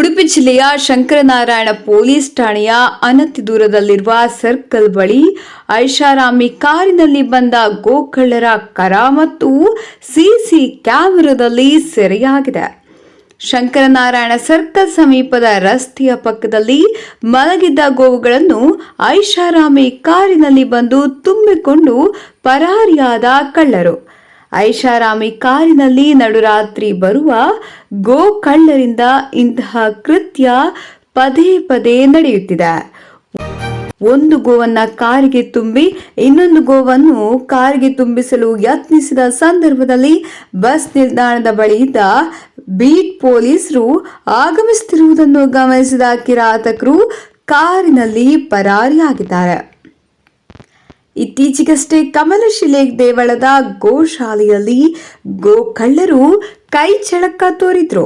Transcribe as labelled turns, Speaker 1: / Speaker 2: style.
Speaker 1: ಉಡುಪಿ ಜಿಲ್ಲೆಯ ಶಂಕರನಾರಾಯಣ ಪೊಲೀಸ್ ಠಾಣೆಯ ಅನತಿ ದೂರದಲ್ಲಿರುವ ಸರ್ಕಲ್ ಬಳಿ ಐಷಾರಾಮಿ ಕಾರಿನಲ್ಲಿ ಬಂದ ಗೋಕಳ್ಳರ ಕರಾಮತ್ತು ಸಿಸಿ ಕ್ಯಾಮೆರಾದಲ್ಲಿ ಸೆರೆಯಾಗಿದೆ. ಶಂಕರನಾರಾಯಣ ಸರ್ಕಲ್ ಸಮೀಪದ ರಸ್ತೆಯ ಪಕ್ಕದಲ್ಲಿ ಮಲಗಿದ್ದ ಗೋವುಗಳನ್ನು ಐಷಾರಾಮಿ ಕಾರಿನಲ್ಲಿ ಬಂದು ತುಂಬಿಕೊಂಡು ಪರಾರಿಯಾದ ಕಳ್ಳರು. ಐಷಾರಾಮಿ ಕಾರಿನಲ್ಲಿ ನಡುರಾತ್ರಿ ಬರುವ ಗೋ ಕಳ್ಳರಿಂದ ಇಂತಹ ಕೃತ್ಯ ಪದೇ ಪದೇ ನಡೆಯುತ್ತಿದೆ. ಒಂದು ಗೋವನ್ನ ಕಾರಿಗೆ ತುಂಬಿ ಇನ್ನೊಂದು ಗೋವನ್ನು ಕಾರಿಗೆ ತುಂಬಿಸಲು ಯತ್ನಿಸಿದ ಸಂದರ್ಭದಲ್ಲಿ ಬಸ್ ನಿಲ್ದಾಣದ ಬಳಿ ಇದ್ದ ಬೀಟ್ ಪೊಲೀಸರು ಆಗಮಿಸುತ್ತಿರುವುದನ್ನು ಗಮನಿಸಿದ ಕಿರಾತಕರು ಕಾರಿನಲ್ಲಿ ಪರಾರಿಯಾಗಿದ್ದಾರೆ. ಇತ್ತೀಚೆಗಷ್ಟೇ ಕಮಲಶಿಲೆ ದೇವಳದ ಗೋಶಾಲೆಯಲ್ಲಿ ಗೋ ಕಳ್ಳರು ಕೈ ಚಳಕ ತೋರಿದ್ರು.